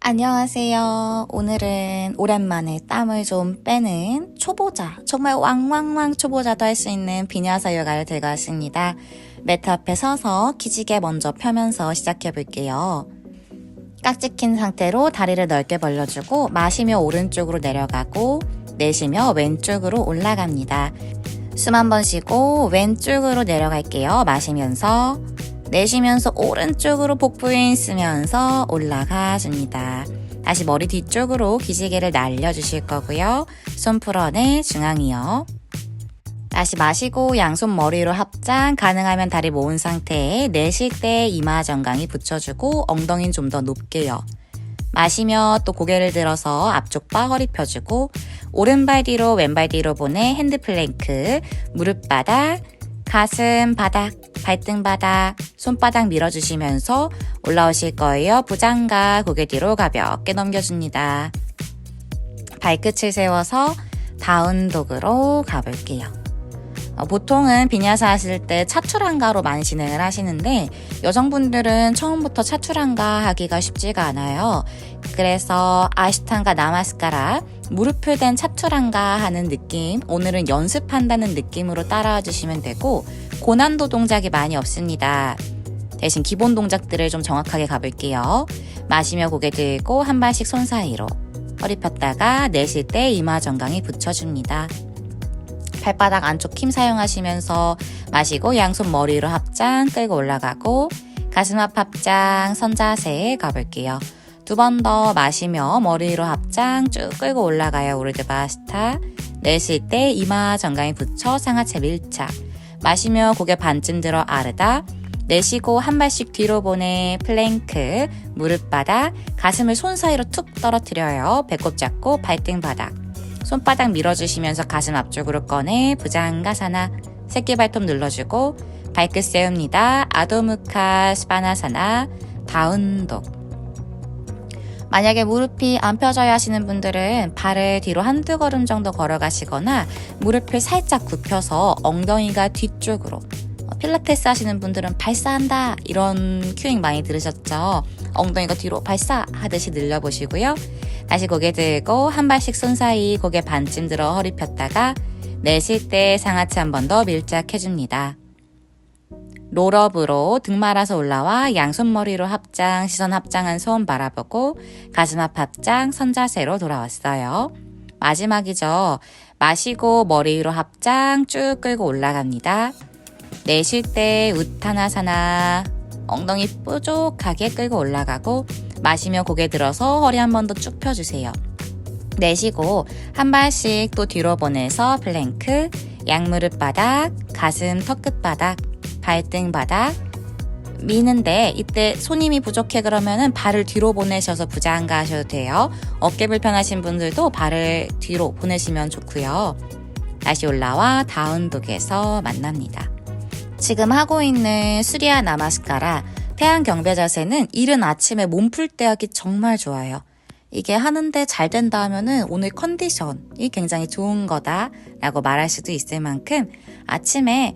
안녕하세요. 오늘은 오랜만에 땀을 좀 빼는 초보자, 정말 왕왕왕 초보자도 할 수 있는 비냐사 요가를 들고 왔습니다. 매트 앞에 서서 기지개 먼저 펴면서 시작해 볼게요. 깍지 낀 상태로 다리를 넓게 벌려주고 마시며 오른쪽으로 내려가고 내쉬며 왼쪽으로 올라갑니다. 숨 한 번 쉬고 왼쪽으로 내려갈게요. 마시면서 내쉬면서 오른쪽으로 복부 힘 쓰면서 올라가 줍니다. 다시 머리 뒤쪽으로 기지개를 날려주실 거고요. 손 풀어내 중앙이요. 다시 마시고 양손 머리로 합장, 가능하면 다리 모은 상태에 내쉴 때 이마 정강이 붙여주고 엉덩이는 좀 더 높게요. 마시며 또 고개를 들어서 앞쪽 바 허리 펴주고 오른발 뒤로 왼발 뒤로 보내 핸드 플랭크, 무릎 바닥, 가슴 바닥, 발등 바닥, 손바닥 밀어주시면서 올라오실 거예요. 부장과 고개 뒤로 가볍게 넘겨줍니다. 발끝을 세워서 다운독으로 가볼게요. 보통은 비냐사 하실 때 차투랑가로 많이 진행을 하시는데 여성분들은 처음부터 차투랑가 하기가 쉽지가 않아요. 그래서 아시탄가 나마스카라, 무릎을 댄 차투랑가 하는 느낌, 오늘은 연습한다는 느낌으로 따라와 주시면 되고 고난도 동작이 많이 없습니다. 대신 기본 동작들을 좀 정확하게 가볼게요. 마시며 고개 들고 한 발씩 손 사이로 허리 폈다가 내쉴 때 이마 정강이 붙여줍니다. 발바닥 안쪽 힘 사용하시면서 마시고 양손 머리로 합장 끌고 올라가고 가슴 앞 합장 선자세 가볼게요. 두 번 더 마시며 머리로 합장 쭉 끌고 올라가요. 우르드바스타. 내쉴 때 이마 정강이 붙여 상하체 밀착. 마시며 고개 반쯤 들어 아르다. 내쉬고 한 발씩 뒤로 보내 플랭크, 무릎 바닥, 가슴을 손 사이로 툭 떨어뜨려요. 배꼽 잡고 발등 바닥. 손바닥 밀어주시면서 가슴 앞쪽으로 꺼내 부장가사나, 새끼 발톱 눌러주고 발끝 세웁니다. 아도무카 스바나사나, 다운독. 만약에 무릎이 안 펴져야 하시는 분들은 발을 뒤로 한두 걸음 정도 걸어가시거나 무릎을 살짝 굽혀서 엉덩이가 뒤쪽으로, 필라테스 하시는 분들은 발사한다 이런 큐잉 많이 들으셨죠? 엉덩이가 뒤로 발사 하듯이 늘려보시고요. 다시 고개 들고 한 발씩 손 사이 고개 반쯤 들어 허리 폈다가 내쉴 때 상하체 한 번 더 밀착해줍니다. 롤업으로 등 말아서 올라와 양손 머리로 합장, 시선 합장한 손 바라보고 가슴 앞 합장, 선자세로 돌아왔어요. 마지막이죠. 마시고 머리 위로 합장 쭉 끌고 올라갑니다. 내쉴 때 우타나사나, 엉덩이 뾰족하게 끌고 올라가고 마시며 고개 들어서 허리 한 번 더 쭉 펴주세요. 내쉬고 한 발씩 또 뒤로 보내서 플랭크, 양무릎 바닥, 가슴 턱끝 바닥, 발등 바닥 미는데 이때 손 힘이 부족해 그러면은 발을 뒤로 보내셔서 부장가 하셔도 돼요. 어깨 불편하신 분들도 발을 뒤로 보내시면 좋고요. 다시 올라와 다운독에서 만납니다. 지금 하고 있는 수리아 나마스카라 태양 경배 자세는 이른 아침에 몸 풀 때 하기 정말 좋아요. 이게 하는데 잘 된다 하면은 오늘 컨디션이 굉장히 좋은 거다 라고 말할 수도 있을 만큼 아침에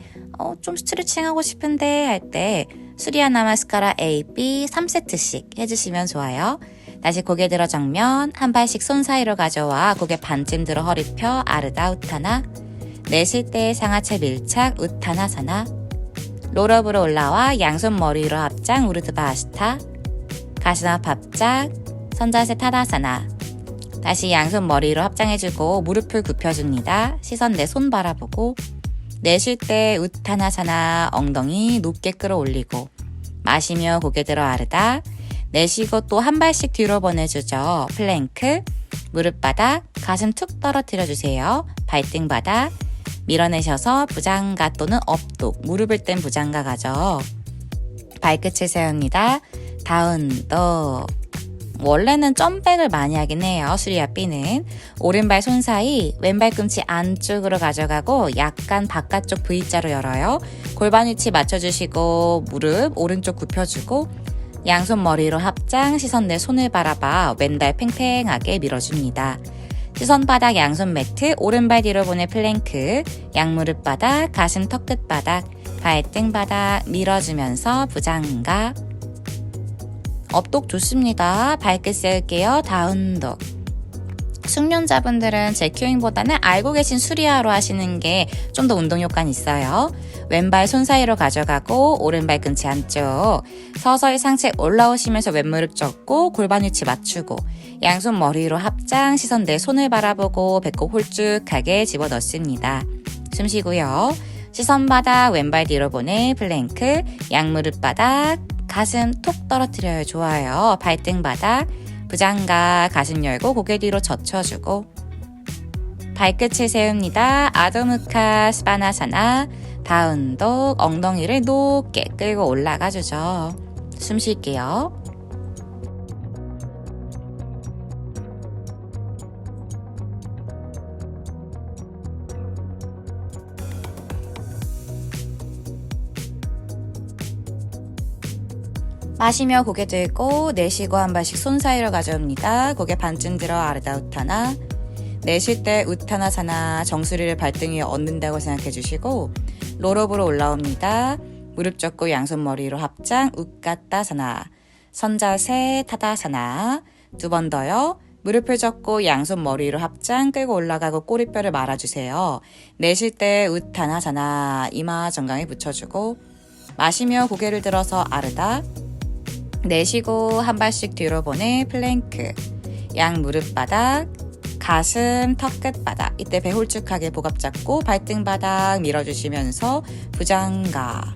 좀 스트레칭 하고 싶은데 할 때 수리아 나마스카라 A, B 3세트씩 해주시면 좋아요. 다시 고개 들어 정면, 한 발씩 손 사이로 가져와 고개 반쯤 들어 허리 펴 아르다 우타나. 내쉴 때 상하체 밀착 우타나사나. 롤업으로 올라와 양손 머리 위로 합장 우르드바스타. 가슴 앞 합장 선자세 타다사나. 다시 양손 머리 위로 합장해주고 무릎을 굽혀줍니다. 시선 내 손 바라보고 내쉴 때 우타나사나, 엉덩이 높게 끌어올리고 마시며 고개 들어 아르다. 내쉬고 또 한 발씩 뒤로 보내주죠. 플랭크, 무릎 바닥, 가슴 툭 떨어뜨려주세요. 발등 바닥 밀어내셔서 부장가 또는 업독, 무릎을 뗀 부장가 가죠. 발끝을 세웁니다. 다운독. 원래는 점백을 많이 하긴 해요. 수리아 B는 오른발 손 사이 왼발 꿈치 안쪽으로 가져가고 약간 바깥쪽 V자로 열어요. 골반 위치 맞춰주시고 무릎 오른쪽 굽혀주고 양손 머리로 합장, 시선 내 손을 바라봐 왼발 팽팽하게 밀어줍니다. 시선 바닥 양손 매트, 오른발 뒤로 보내 플랭크, 양무릎 바닥, 가슴 턱끝 바닥, 발등 바닥 밀어주면서 부장가. 업독 좋습니다. 발끝 세울게요. 다운독. 숙련자분들은 제큐잉보다는 알고 계신 수리아로 하시는 게 좀 더 운동 효과는 있어요. 왼발 손 사이로 가져가고 오른발꿈치 안쪽. 서서히 상체 올라오시면서 왼무릎 접고 골반 위치 맞추고 양손 머리로 합장, 시선 내 손을 바라보고 배꼽 홀쭉하게 집어넣습니다. 숨 쉬고요. 시선 바닥, 왼발 뒤로 보내 플랭크, 양무릎 바닥, 가슴 톡 떨어뜨려요. 좋아요. 발등 바닥, 부장가 가슴 열고 고개 뒤로 젖혀주고 발끝을 세웁니다. 아도무카 스바나사나 다운독. 엉덩이를 높게 끌고 올라가주죠. 숨 쉴게요. 마시며 고개 들고 내쉬고 한 발씩 손 사이로 가져옵니다. 고개 반쯤 들어 아르다 우타나. 내쉴 때 우타나사나 정수리를 발등 위에 얹는다고 생각해 주시고 롤업으로 올라옵니다. 무릎 접고 양손 머리로 합장 우까따사나. 선자세 타다사나. 두 번 더요. 무릎을 접고 양손 머리로 합장 끌고 올라가고 꼬리뼈를 말아주세요. 내쉴 때 우타나사나. 이마 정강에 붙여주고 마시며 고개를 들어서 아르다. 내쉬고 한 발씩 뒤로 보내 플랭크. 양 무릎 바닥, 가슴 턱 끝 바닥. 이때 배 홀쭉하게 복압 잡고 발등 바닥 밀어주시면서 부장가.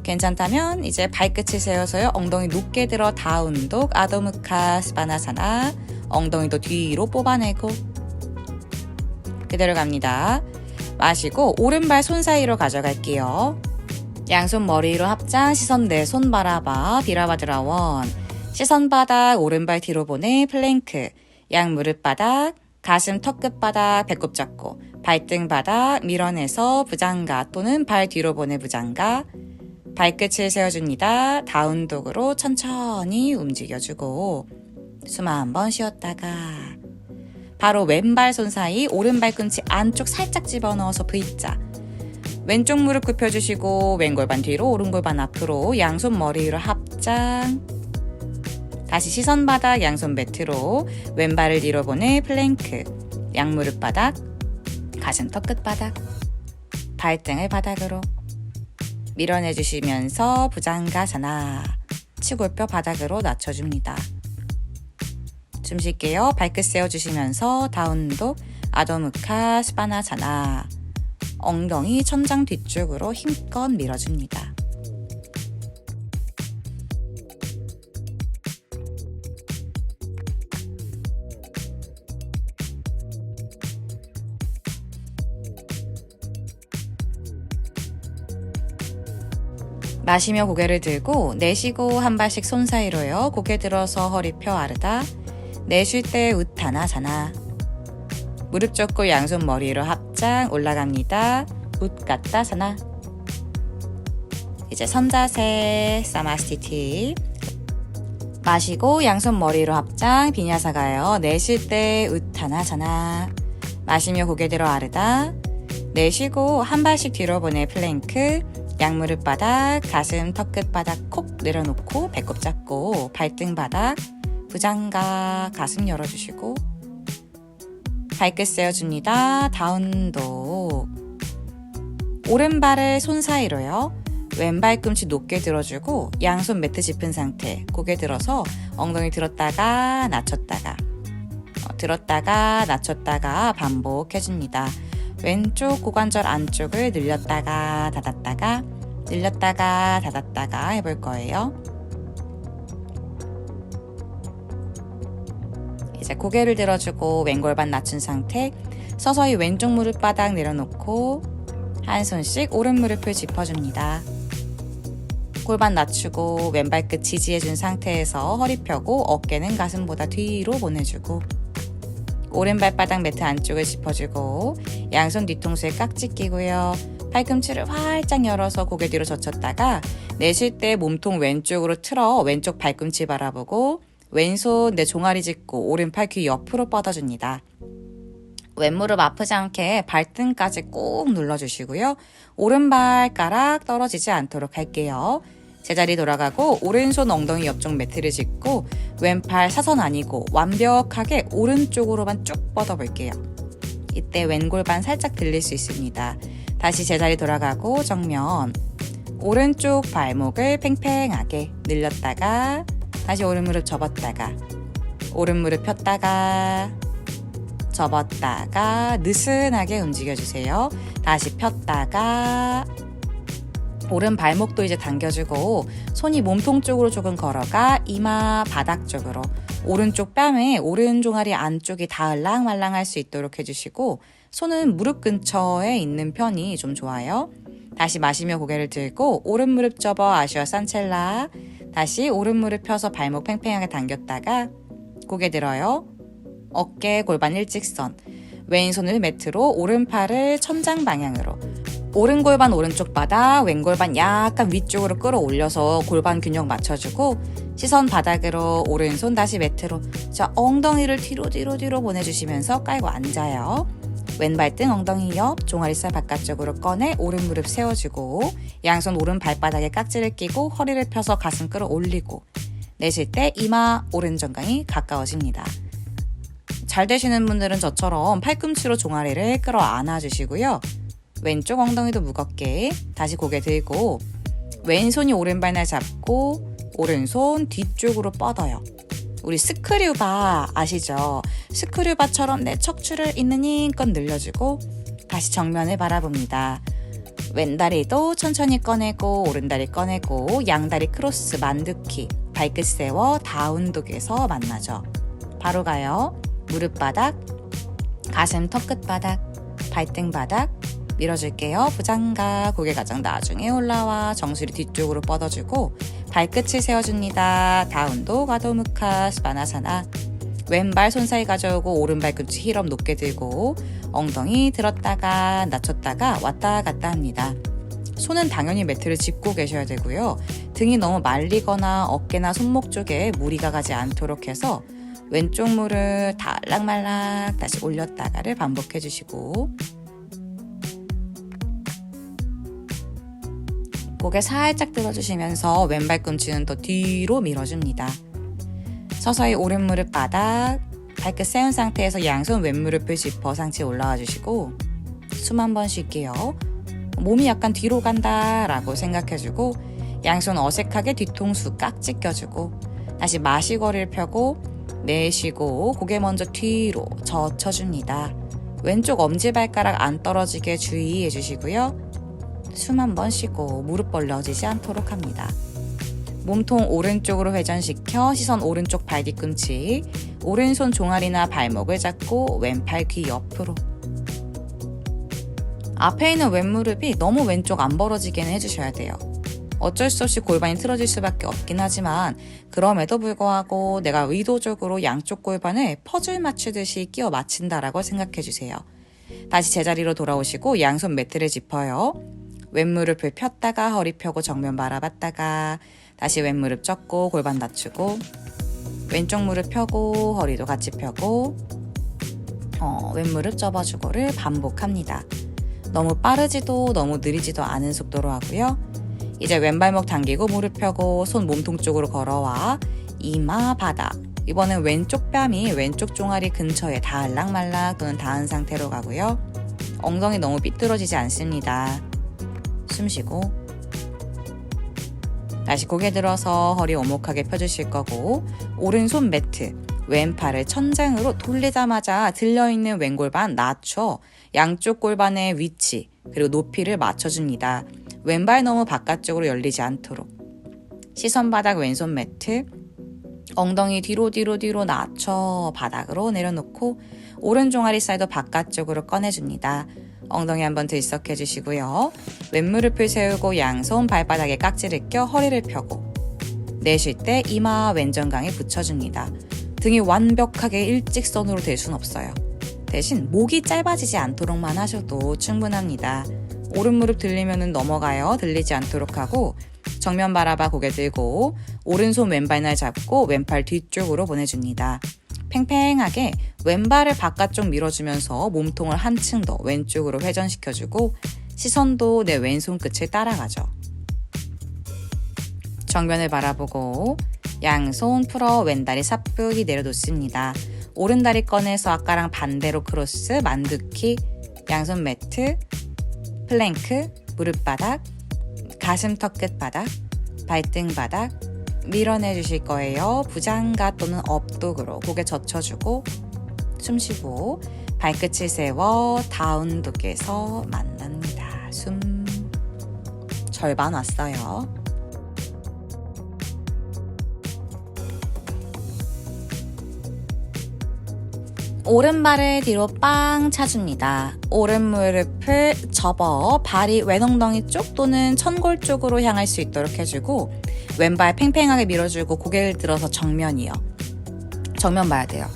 괜찮다면 이제 발끝을 세워서요. 엉덩이 높게 들어 다운독 아도무카 스바나사나. 엉덩이도 뒤로 뽑아내고 그대로 갑니다. 마시고 오른발 손 사이로 가져갈게요. 양손 머리로 합장, 시선 내 손 바라봐, 비라바드라 원. 시선 바닥, 오른발 뒤로 보내 플랭크. 양 무릎 바닥, 가슴 턱 끝 바닥, 배꼽 잡고 발등 바닥 밀어내서 부장가 또는 발 뒤로 보내 부장가. 발끝을 세워줍니다. 다운독으로 천천히 움직여주고 숨 한번 쉬었다가 바로 왼발 손 사이 오른발 꿈치 안쪽 살짝 집어넣어서 V자. 왼쪽 무릎 굽혀주시고 왼골반 뒤로 오른골반 앞으로 양손 머리 위로 합장. 다시 시선 바닥 양손 매트로 왼발을 뒤로 보내 플랭크. 양무릎 바닥, 가슴 턱 끝 바닥, 발등을 바닥으로 밀어내주시면서 부장가사나. 치골뼈 바닥으로 낮춰줍니다. 숨 쉴게요. 발끝 세워주시면서 다운독 아도무카 스바나사나. 엉덩이 천장 뒤쪽으로 힘껏 밀어줍니다. 마시며 고개를 들고 내쉬고 한 발씩 손 사이로요. 고개 들어서 허리 펴 아르다. 내쉴 때 우타나사나. 무릎 접고 양손 머리로 합장 올라갑니다. 웃갔다사나. 이제 선자세 사마스티티. 마시고 양손 머리로 합장 비냐사 가요. 내쉴 때 우타나사나. 마시며 고개 들어 아르다. 내쉬고 한 발씩 뒤로 보내 플랭크. 양무릎 바닥, 가슴 턱 끝 바닥 콕 내려놓고 배꼽 잡고 발등 바닥, 부장가 가슴 열어주시고 발끝 세워줍니다. 다운독. 오른발을 손 사이로요. 왼발 꿈치 높게 들어주고 양손 매트 짚은 상태. 고개 들어서 엉덩이 들었다가 낮췄다가 들었다가 낮췄다가 반복해줍니다. 왼쪽 고관절 안쪽을 늘렸다가 닫았다가 늘렸다가 닫았다가 해볼 거예요. 이제 고개를 들어주고 왼골반 낮춘 상태. 서서히 왼쪽 무릎 바닥 내려놓고 한 손씩 오른 무릎을 짚어줍니다. 골반 낮추고 왼발끝 지지해준 상태에서 허리 펴고 어깨는 가슴보다 뒤로 보내주고 오른발 바닥 매트 안쪽을 짚어주고 양손 뒤통수에 깍지 끼고요. 팔꿈치를 활짝 열어서 고개 뒤로 젖혔다가 내쉴 때 몸통 왼쪽으로 틀어 왼쪽 발꿈치 바라보고 왼손 내 종아리 짚고 오른팔 귀 옆으로 뻗어줍니다. 왼무릎 아프지 않게 발등까지 꾹 눌러주시고요. 오른발가락 떨어지지 않도록 할게요. 제자리 돌아가고 오른손 엉덩이 옆쪽 매트를 짚고 왼팔 사선 아니고 완벽하게 오른쪽으로만 쭉 뻗어볼게요. 이때 왼골반 살짝 들릴 수 있습니다. 다시 제자리 돌아가고 정면 오른쪽 발목을 팽팽하게 늘렸다가 다시 오른무릎 접었다가 오른무릎 폈다가 접었다가 느슨하게 움직여주세요. 다시 폈다가 오른 발목도 이제 당겨주고 손이 몸통 쪽으로 조금 걸어가 이마 바닥 쪽으로 오른쪽 뺨에 오른 종아리 안쪽이 닿을랑말랑 할 수 있도록 해주시고 손은 무릎 근처에 있는 편이 좀 좋아요. 다시 마시며 고개를 들고 오른 무릎 접어 아쉬어 산첼라 다시 오른 무릎 펴서 발목 팽팽하게 당겼다가 고개 들어요. 어깨 골반 일직선 왼손을 매트로 오른팔을 천장 방향으로 오른 골반 오른쪽 바닥 왼 골반 약간 위쪽으로 끌어올려서 골반 균형 맞춰주고 시선 바닥으로 오른손 다시 매트로 자 엉덩이를 뒤로 보내주시면서 깔고 앉아요. 왼 발등 엉덩이 옆 종아리살 바깥쪽으로 꺼내 오른 무릎 세워주고 양손 오른 발바닥에 깍지를 끼고 허리를 펴서 가슴 끌어올리고 내쉴 때 이마 오른 정강이 가까워집니다. 잘 되시는 분들은 저처럼 팔꿈치로 종아리를 끌어 안아주시고요. 왼쪽 엉덩이도 무겁게 다시 고개 들고 왼손이 오른발날 잡고 오른손 뒤쪽으로 뻗어요. 우리 스크류바 아시죠? 스크류바처럼 내 척추를 있는 힘껏 늘려주고 다시 정면을 바라봅니다. 왼다리도 천천히 꺼내고 오른다리 꺼내고 양다리 크로스 만두키 발끝 세워 다운독에서 만나죠. 바로 가요. 무릎 바닥, 가슴 턱끝 바닥, 발등 바닥 밀어줄게요. 부장가 고개 가장 나중에 올라와 정수리 뒤쪽으로 뻗어주고 발끝을 세워줍니다. 다운독 아도무카 스바나사나 왼발 손 사이 가져오고 오른 발꿈치 힐업 높게 들고 엉덩이 들었다가 낮췄다가 왔다 갔다 합니다. 손은 당연히 매트를 짚고 계셔야 되고요. 등이 너무 말리거나 어깨나 손목 쪽에 무리가 가지 않도록 해서 왼쪽 무릎 달락말락 다시 올렸다가를 반복해 주시고 고개 살짝 들어주시면서 왼발 꿈치는 더 뒤로 밀어줍니다. 서서히 오른 무릎 바닥, 발끝 세운 상태에서 양손 왼무릎을 짚어 상체 올라와 주시고 숨 한 번 쉴게요. 몸이 약간 뒤로 간다 라고 생각해주고 양손 어색하게 뒤통수 깍지 껴주고 다시 마시거리를 펴고 내쉬고 고개 먼저 뒤로 젖혀줍니다. 왼쪽 엄지발가락 안 떨어지게 주의해 주시고요. 숨 한 번 쉬고 무릎 벌려지지 않도록 합니다. 몸통 오른쪽으로 회전시켜 시선 오른쪽 발 뒤꿈치 오른손 종아리나 발목을 잡고 왼팔 귀 옆으로 앞에 있는 왼무릎이 너무 왼쪽 안 벌어지게는 해주셔야 돼요. 어쩔 수 없이 골반이 틀어질 수밖에 없긴 하지만 그럼에도 불구하고 내가 의도적으로 양쪽 골반을 퍼즐 맞추듯이 끼워 맞춘다라고 생각해 주세요. 다시 제자리로 돌아오시고 양손 매트를 짚어요. 왼무릎을 폈다가 허리 펴고 정면 바라봤다가 다시 왼무릎 접고 골반 낮추고 왼쪽 무릎 펴고 허리도 같이 펴고 왼무릎 접어주고를 반복합니다. 너무 빠르지도 너무 느리지도 않은 속도로 하고요. 이제 왼발목 당기고 무릎 펴고 손 몸통 쪽으로 걸어와 이마 바닥 이번엔 왼쪽 뺨이 왼쪽 종아리 근처에 닿을랑말랑 또는 닿은 상태로 가고요. 엉덩이 너무 삐뚤어지지 않습니다. 숨 쉬고 다시 고개 들어서 허리 오목하게 펴주실 거고 오른손 매트 왼팔을 천장으로 돌리자마자 들려있는 왼골반 낮춰 양쪽 골반의 위치 그리고 높이를 맞춰줍니다. 왼발 너무 바깥쪽으로 열리지 않도록 시선 바닥 왼손 매트 엉덩이 뒤로 낮춰 바닥으로 내려놓고 오른 종아리 살도 바깥쪽으로 꺼내줍니다. 엉덩이 한번 들썩해 주시고요. 왼무릎을 세우고 양손 발바닥에 깍지를 껴 허리를 펴고 내쉴 때 이마 왼정강에 붙여줍니다. 등이 완벽하게 일직선으로 될 순 없어요. 대신 목이 짧아지지 않도록만 하셔도 충분합니다. 오른 무릎 들리면 넘어가요. 들리지 않도록 하고 정면 바라봐 고개 들고 오른손 왼발날 잡고 왼팔 뒤쪽으로 보내줍니다. 팽팽하게 왼발을 바깥쪽 밀어주면서 몸통을 한층 더 왼쪽으로 회전시켜주고 시선도 내 왼손 끝을 따라가죠. 정면을 바라보고 양손 풀어 왼다리 사뿐히 내려놓습니다. 오른다리 꺼내서 아까랑 반대로 크로스, 만두키, 양손 매트, 플랭크, 무릎바닥, 가슴턱 끝바닥, 발등 바닥 밀어내 주실 거예요. 부장가 또는 업독으로 고개 젖혀주고 숨쉬고 발끝을 세워 다운독에서 만납니다. 숨 절반 왔어요. 오른발을 뒤로 빵 차줍니다. 오른 무릎을 접어 발이 왼엉덩이 쪽 또는 천골 쪽으로 향할 수 있도록 해주고 왼발 팽팽하게 밀어주고 고개를 들어서 정면이요. 정면 봐야 돼요.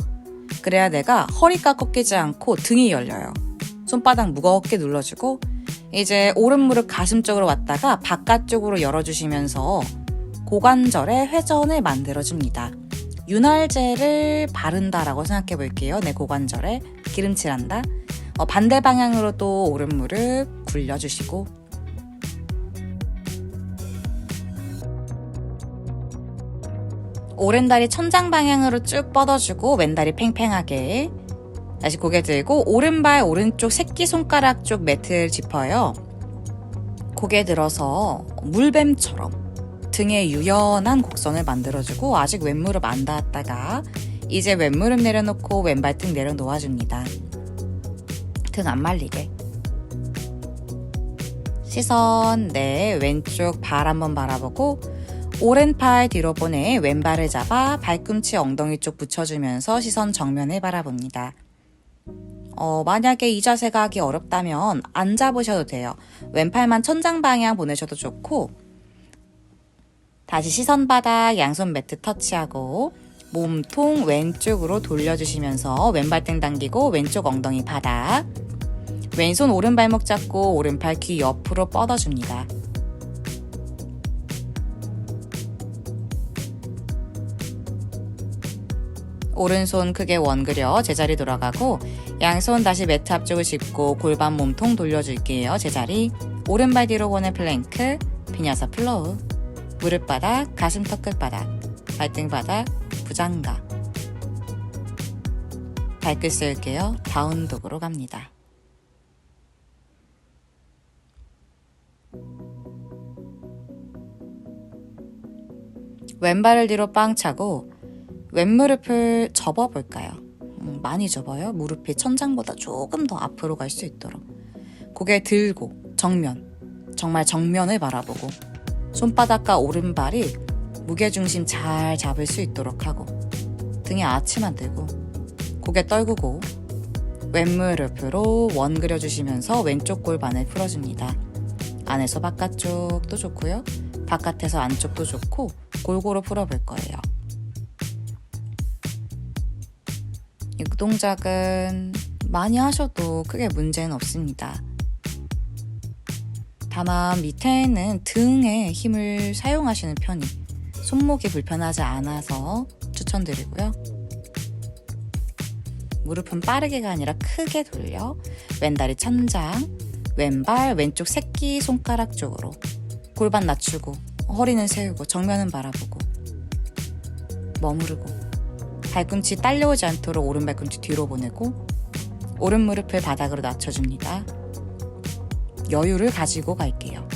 그래야 내가 허리가 꺾이지 않고 등이 열려요. 손바닥 무겁게 눌러주고 이제 오른 무릎 가슴 쪽으로 왔다가 바깥쪽으로 열어주시면서 고관절의 회전을 만들어줍니다. 윤활제를 바른다라고 생각해 볼게요. 내 고관절에 기름칠한다. 반대 방향으로 또 오른 무릎 굴려주시고 오른다리 천장 방향으로 쭉 뻗어주고 왼다리 팽팽하게 다시 고개 들고 오른발 오른쪽 새끼손가락 쪽 매트를 짚어요. 고개 들어서 물뱀처럼 등에 유연한 곡선을 만들어주고 아직 왼무릎 안 닿았다가 이제 왼무릎 내려놓고 왼발 등 내려놓아줍니다. 등 안 말리게. 시선 내 왼쪽 발 한번 바라보고 오른팔 뒤로 보내 왼발을 잡아 발꿈치 엉덩이 쪽 붙여주면서 시선 정면을 바라봅니다. 만약에 이 자세가 하기 어렵다면 안 잡으셔도 돼요. 왼팔만 천장 방향 보내셔도 좋고 다시 시선 바닥 양손 매트 터치하고 몸통 왼쪽으로 돌려주시면서 왼발등 당기고 왼쪽 엉덩이 바닥 왼손 오른발목 잡고 오른팔 귀 옆으로 뻗어줍니다. 오른손 크게 원 그려 제자리 돌아가고 양손 다시 매트 앞쪽을 짚고 골반 몸통 돌려줄게요. 제자리 오른발 뒤로 보내 플랭크 비냐사 플로우 무릎바닥, 가슴턱 끝바닥, 발등바닥, 부장가 발끝 세울게요. 다운독으로 갑니다. 왼발을 뒤로 빵 차고 왼무릎을 접어볼까요? 많이 접어요. 무릎이 천장보다 조금 더 앞으로 갈 수 있도록 고개 들고 정면 정말 정면을 바라보고 손바닥과 오른발이 무게중심 잘 잡을 수 있도록 하고 등에 아치만 들고 고개 떨구고 왼무릎으로 원 그려주시면서 왼쪽 골반을 풀어줍니다. 안에서 바깥쪽도 좋고요. 바깥에서 안쪽도 좋고 골고루 풀어볼 거예요. 이 동작은 많이 하셔도 크게 문제는 없습니다. 다만 밑에는 등에 힘을 사용하시는 편이 손목이 불편하지 않아서 추천드리고요. 무릎은 빠르게가 아니라 크게 돌려 왼다리 천장, 왼발 왼쪽 새끼 손가락 쪽으로 골반 낮추고 허리는 세우고 정면은 바라보고 머무르고 발꿈치 딸려오지 않도록 오른 발꿈치 뒤로 보내고 오른 무릎을 바닥으로 낮춰줍니다. 여유를 가지고 갈게요.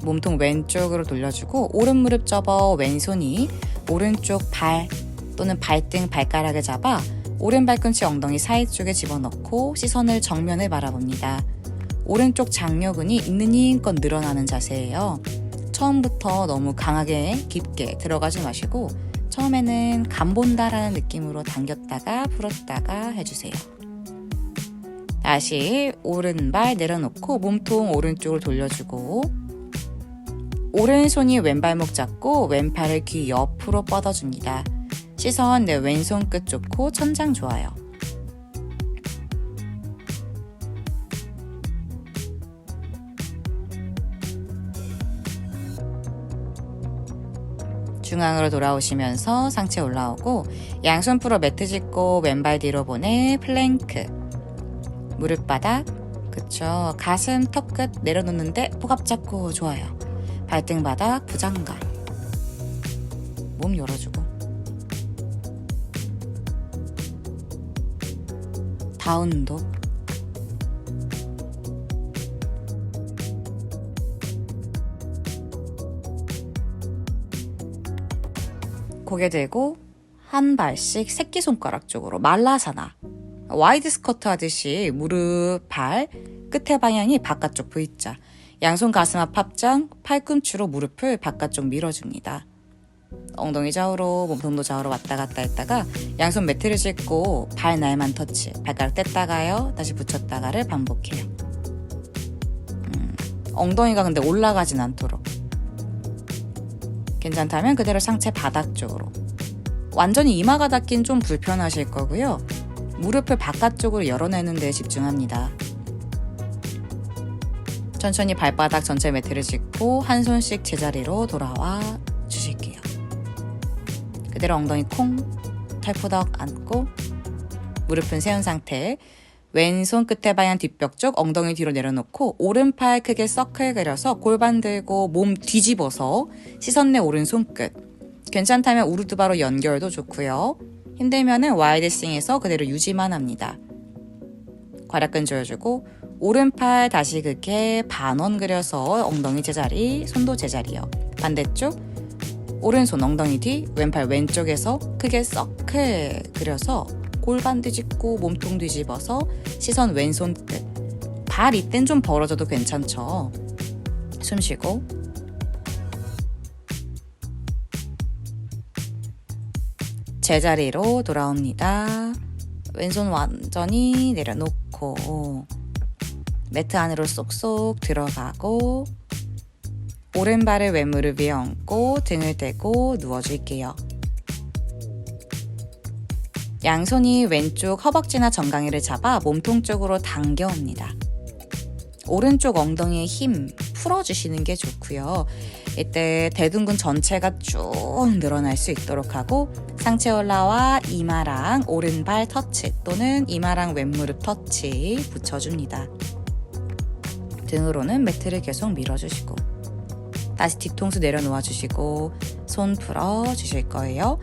몸통 왼쪽으로 돌려주고 오른 무릎 접어 왼손이 오른쪽 발 또는 발등 발가락을 잡아 오른 발꿈치 엉덩이 사이 쪽에 집어넣고 시선을 정면을 바라봅니다. 오른쪽 장요근이 있는 힘껏 늘어나는 자세예요. 처음부터 너무 강하게 깊게 들어가지 마시고 처음에는 간 본다라는 느낌으로 당겼다가 풀었다가 해주세요. 다시 오른발 내려놓고 몸통 오른쪽으로 돌려주고 오른손이 왼발목 잡고 왼팔을 귀 옆으로 뻗어줍니다. 시선 내 왼손 끝 좋고 천장 좋아요. 중앙으로 돌아오시면서 상체 올라오고 양손 풀어 매트 짚고 왼발 뒤로 보내 플랭크 무릎바닥 그쵸. 가슴 턱 끝 내려놓는데 복압 잡고 좋아요. 발등바닥 부장감. 몸 열어주고. 다운도. 고개 들고 한 발씩 새끼손가락 쪽으로 말라사나. 와이드 스쿼트 하듯이 무릎, 발, 끝에 방향이 바깥쪽 V자. 양손 가슴 앞 합장, 팔꿈치로 무릎을 바깥쪽 밀어줍니다. 엉덩이 좌우로, 몸통도 좌우로 왔다 갔다 했다가 양손 매트를 짚고 발 날만 터치. 발가락 뗐다가요. 다시 붙였다가를 반복해요. 엉덩이가 근데 올라가진 않도록. 괜찮다면 그대로 상체 바닥 쪽으로. 완전히 이마가 닿긴 좀 불편하실 거고요. 무릎을 바깥쪽으로 열어내는 데 집중합니다. 천천히 발바닥 전체 매트를 짚고 한 손씩 제자리로 돌아와 주실게요. 그대로 엉덩이 콩, 털포덕 안고 무릎은 세운 상태. 왼손 끝에 방향 뒷벽 쪽 엉덩이 뒤로 내려놓고 오른팔 크게 서클 그려서 골반 들고 몸 뒤집어서 시선 내 오른손 끝. 괜찮다면 우르드바로 연결도 좋고요. 힘들면은 와이드 스윙에서 그대로 유지만 합니다. 괄약근 조여주고 오른팔 다시 크게 반원 그려서 엉덩이 제자리, 손도 제자리요. 반대쪽 오른손 엉덩이 뒤, 왼팔 왼쪽에서 크게 서클 그려서 골반 뒤집고 몸통 뒤집어서 시선 왼손 끝. 발 이땐 좀 벌어져도 괜찮죠. 숨 쉬고 제자리로 돌아옵니다. 왼손 완전히 내려놓고 매트 안으로 쏙쏙 들어가고 오른발을 왼무릎 위에 얹고 등을 대고 누워줄게요. 양손이 왼쪽 허벅지나 정강이를 잡아 몸통 쪽으로 당겨옵니다. 오른쪽 엉덩이에 힘 풀어주시는 게 좋고요. 이때 대둔근 전체가 쭉 늘어날 수 있도록 하고 상체 올라와 이마랑 오른발 터치 또는 이마랑 왼무릎 터치 붙여줍니다. 등으로는 매트를 계속 밀어주시고 다시 뒤통수 내려놓아 주시고 손 풀어주실 거예요.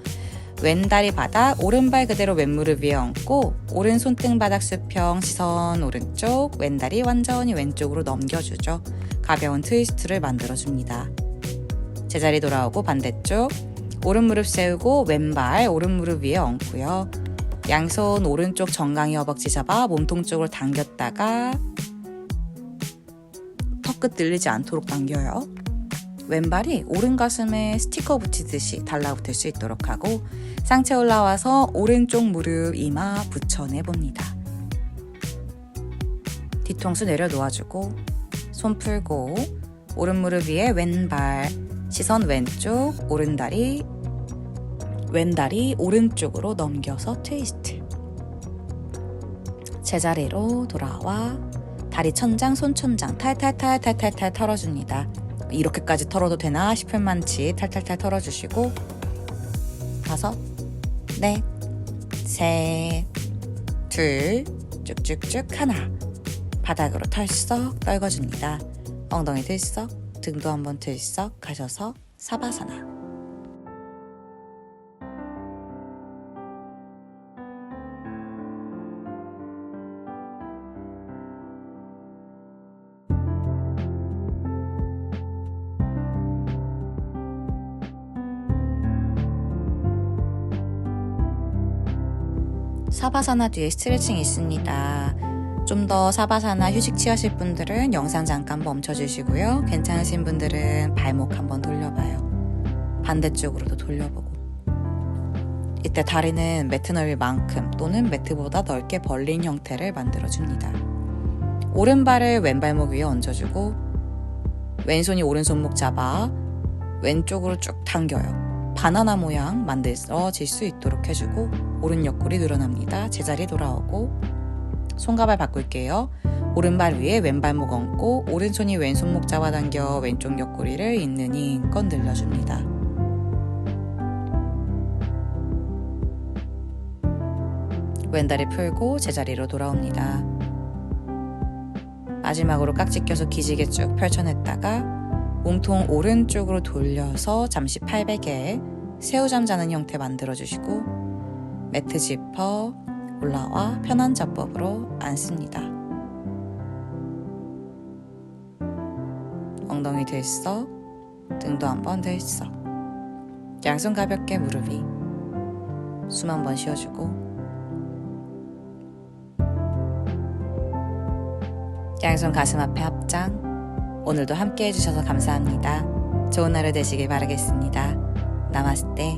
왼다리 바닥, 오른발 그대로 왼무릎 위에 얹고 오른 손등 바닥 수평, 시선 오른쪽, 왼다리 완전히 왼쪽으로 넘겨주죠. 가벼운 트위스트를 만들어줍니다. 제자리 돌아오고 반대쪽 오른 무릎 세우고 왼발 오른 무릎 위에 얹고요. 양손 오른쪽 정강이 허벅지 잡아 몸통 쪽으로 당겼다가 턱끝 늘리지 않도록 당겨요. 왼발이 오른 가슴에 스티커 붙이듯이 달라붙을 수 있도록 하고 상체 올라와서 오른쪽 무릎 이마 붙여내봅니다. 뒤통수 내려놓아주고 손 풀고 오른 무릎 위에 왼발 시선 왼쪽 오른다리 왼다리 오른쪽으로 넘겨서 트위스트. 제자리로 돌아와 다리 천장 손천장 탈탈탈 털어줍니다. 이렇게까지 털어도 되나 싶을 만치 탈탈탈 털어주시고 5, 4, 3, 2, 쭉쭉쭉 하나. 바닥으로 털썩 떨궈줍니다. 엉덩이 들썩, 등도 한번 들썩 가셔서 사바사나. 사바사나 뒤에 스트레칭이 있습니다. 좀 더 사바사나 휴식 취하실 분들은 영상 잠깐 멈춰주시고요. 괜찮으신 분들은 발목 한번 돌려봐요. 반대쪽으로도 돌려보고. 이때 다리는 매트 넓이만큼 또는 매트보다 넓게 벌린 형태를 만들어줍니다. 오른발을 왼발목 위에 얹어주고 왼손이 오른손목 잡아 왼쪽으로 쭉 당겨요. 바나나 모양 만들어질 수 있도록 해주고 오른 옆구리 늘어납니다. 제자리 돌아오고 손가발 바꿀게요. 오른발 위에 왼발목 얹고 오른손이 왼손목 잡아당겨 왼쪽 옆구리를 있는 힘껏 늘려줍니다. 왼다리 풀고 제자리로 돌아옵니다. 마지막으로 깍지 껴서 기지개 쭉 펼쳐냈다가 몸통 오른쪽으로 돌려서 잠시 팔베개에 새우잠 자는 형태 만들어주시고 매트 지퍼 올라와 편한 자법으로 앉습니다. 엉덩이 들썩, 등도 한번 들썩. 양손 가볍게 무릎 위. 숨 한번 쉬어주고 양손 가슴 앞에 합장. 오늘도 함께 해주셔서 감사합니다. 좋은 하루 되시길 바라겠습니다. 나마스테.